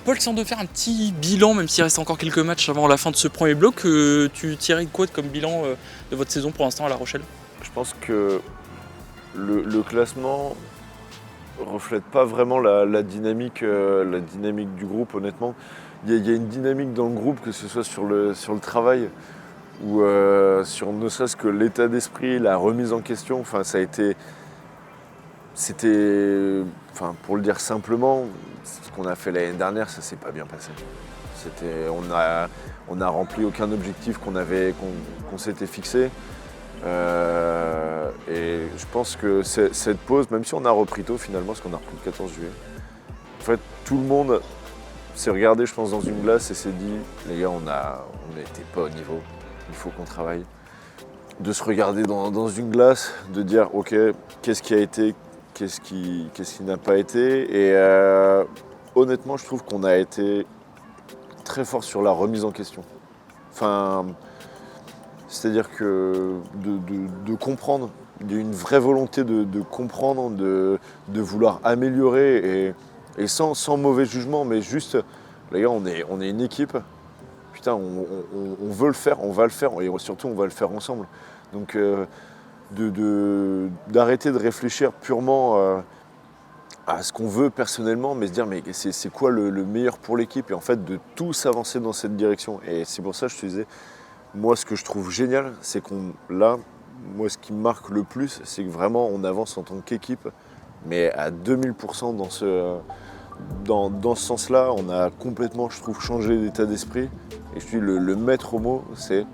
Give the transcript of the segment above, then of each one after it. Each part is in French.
Paul, si on devait faire un petit bilan, même s'il reste encore quelques matchs avant la fin de ce premier bloc, tu tirais quoi comme bilan de votre saison pour l'instant à La Rochelle? Je pense que le classement reflète pas vraiment la dynamique du groupe, honnêtement. Il y a une dynamique dans le groupe, que ce soit sur le travail ou sur ne serait-ce que l'état d'esprit, la remise en question. Enfin, pour le dire simplement, ce qu'on a fait l'année dernière, ça s'est pas bien passé. On a rempli aucun objectif qu'on s'était fixé. Et je pense que cette pause, même si on a repris tôt finalement, parce qu'on a repris le 14 juillet, en fait tout le monde s'est regardé, je pense, dans une glace et s'est dit, les gars, on n'était pas au niveau, il faut qu'on travaille. De se regarder dans une glace, de dire ok, qu'est-ce qui a été, qu'est-ce qui n'a pas été. Et honnêtement, je trouve qu'on a été très fort sur la remise en question. Enfin, c'est-à-dire que de comprendre, il y a une vraie volonté de comprendre, de vouloir améliorer et sans mauvais jugement, mais juste, les gars, on est une équipe. Putain, on veut le faire, on va le faire, et surtout on va le faire ensemble. Donc d'arrêter de réfléchir purement à ce qu'on veut personnellement, mais se dire mais c'est quoi le meilleur pour l'équipe, et en fait de tous avancer dans cette direction. Et c'est pour ça que je te disais, moi ce que je trouve génial, c'est moi ce qui me marque le plus, c'est que vraiment on avance en tant qu'équipe, mais à 2000% dans ce sens-là. On a complètement, je trouve, changé d'état d'esprit. Et je dis, le maître mot, c'est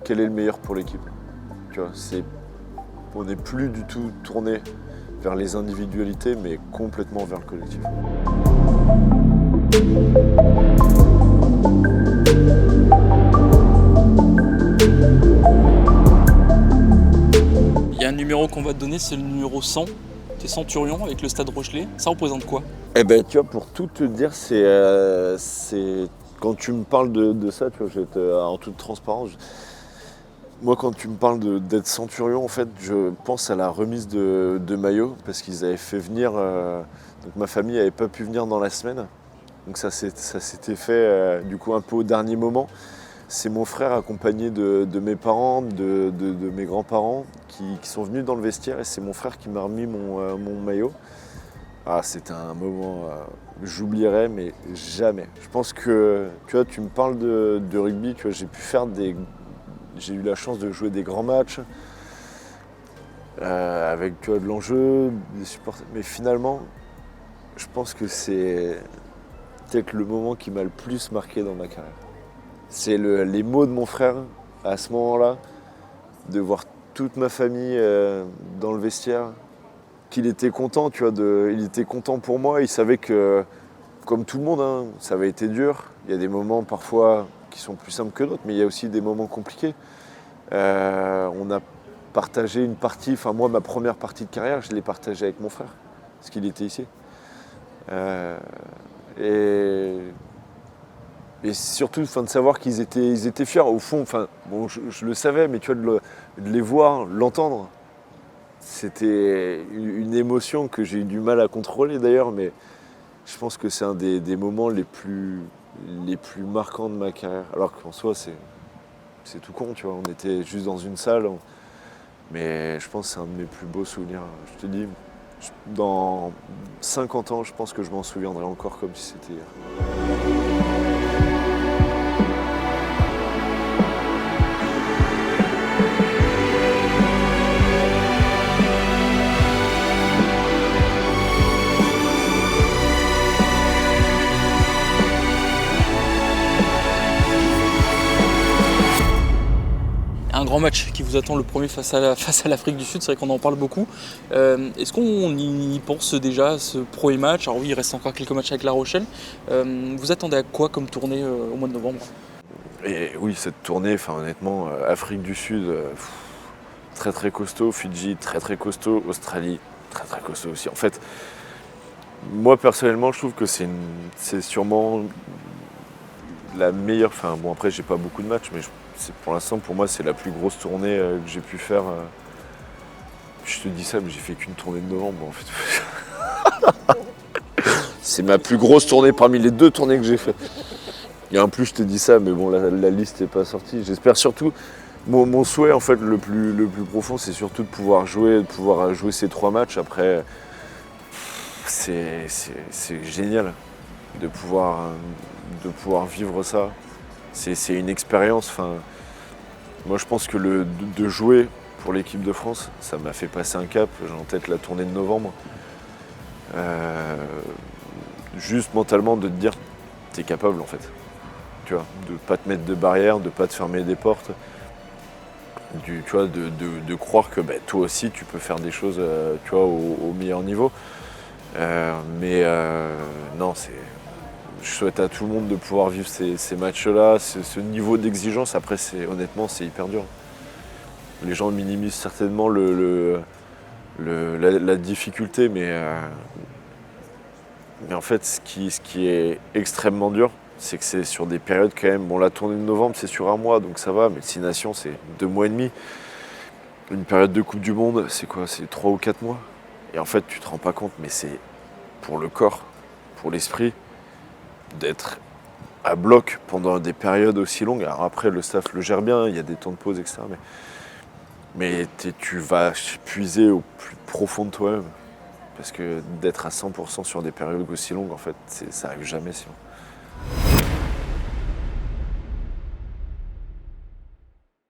quel est le meilleur pour l'équipe. Tu vois, on n'est plus du tout tourné vers les individualités, mais complètement vers le collectif. Il y a un numéro qu'on va te donner, c'est le numéro 100. T'es Centurion avec le Stade Rochelais. Ça représente quoi? Eh ben, tu vois, pour tout te dire, c'est quand tu me parles de ça, tu vois, je vais être en toute transparence. Moi, quand tu me parles d'être Centurion, en fait, je pense à la remise de maillot, parce qu'ils avaient fait venir. Donc ma famille n'avait pas pu venir dans la semaine, donc ça s'était fait du coup un peu au dernier moment. C'est mon frère accompagné de mes parents, de mes grands-parents qui sont venus dans le vestiaire, et c'est mon frère qui m'a remis mon maillot. Ah, c'était un moment, j'oublierai, mais jamais. Je pense que, tu vois, tu me parles de rugby, tu vois, j'ai eu la chance de jouer des grands matchs avec, tu vois, de l'enjeu, des supporters. Mais finalement, je pense que c'est peut-être le moment qui m'a le plus marqué dans ma carrière. C'est les mots de mon frère à ce moment-là, de voir toute ma famille dans le vestiaire, qu'il était content, tu vois, il était content pour moi. Il savait que, comme tout le monde, hein, ça avait été dur. Il y a des moments parfois qui sont plus simples que d'autres, mais il y a aussi des moments compliqués. On a partagé une partie, enfin moi, ma première partie de carrière, je l'ai partagée avec mon frère, parce qu'il était ici. Et surtout, de savoir qu'ils étaient fiers. Au fond, bon, je le savais, mais tu vois, de les voir, l'entendre, c'était une émotion que j'ai eu du mal à contrôler d'ailleurs, mais je pense que c'est un des moments les plus marquants de ma carrière. Alors qu'en soi, c'est tout con, tu vois. On était juste dans une salle, mais je pense que c'est un de mes plus beaux souvenirs. Je te dis, dans 50 ans, je pense que je m'en souviendrai encore comme si c'était hier. Un grand match qui vous attend, le premier face à l'Afrique du Sud, c'est vrai qu'on en parle beaucoup. Est-ce qu'on y pense déjà à ce premier match? Alors oui, il reste encore quelques matchs avec La Rochelle. Vous attendez à quoi comme tournée au mois de novembre? Et oui, cette tournée, honnêtement, Afrique du Sud, très très costaud, Fidji, très très costaud, Australie, très très costaud aussi. En fait, moi personnellement, je trouve que c'est sûrement la meilleure. Enfin bon, après, j'ai pas beaucoup de matchs, mais pour l'instant, pour moi, c'est la plus grosse tournée que j'ai pu faire. Je te dis ça, mais j'ai fait qu'une tournée de novembre, en fait. c'est ma plus grosse tournée parmi les 2 tournées que j'ai fait. Et en plus, je te dis ça, mais bon, la liste n'est pas sortie. J'espère surtout, mon souhait, en fait, le plus profond, c'est surtout de pouvoir jouer ces 3 matchs. Après, c'est génial de pouvoir vivre ça. C'est une expérience. Enfin, moi, je pense que de jouer pour l'équipe de France, ça m'a fait passer un cap. J'ai en tête la tournée de novembre. Juste mentalement, de te dire, t'es capable, en fait. Tu vois, de ne pas te mettre de barrière, de ne pas te fermer des portes. Tu vois, de croire que toi aussi, tu peux faire des choses tu vois, au meilleur niveau. Non, je souhaite à tout le monde de pouvoir vivre ces matchs-là, ce niveau d'exigence. Après, honnêtement, c'est hyper dur. Les gens minimisent certainement la difficulté, mais en fait, ce qui est extrêmement dur, c'est que c'est sur des périodes quand même. Bon, la tournée de novembre, c'est sur un mois, donc ça va, mais le 6 Nations, c'est 2 mois et demi. Une période de Coupe du Monde, c'est quoi? C'est 3 ou 4 mois. Et en fait, tu te rends pas compte, mais c'est pour le corps, pour l'esprit, d'être à bloc pendant des périodes aussi longues. Alors après, le staff le gère bien, il y a des temps de pause, etc. Mais tu vas puiser au plus profond de toi-même. Parce que d'être à 100% sur des périodes aussi longues, en fait, ça arrive jamais sinon.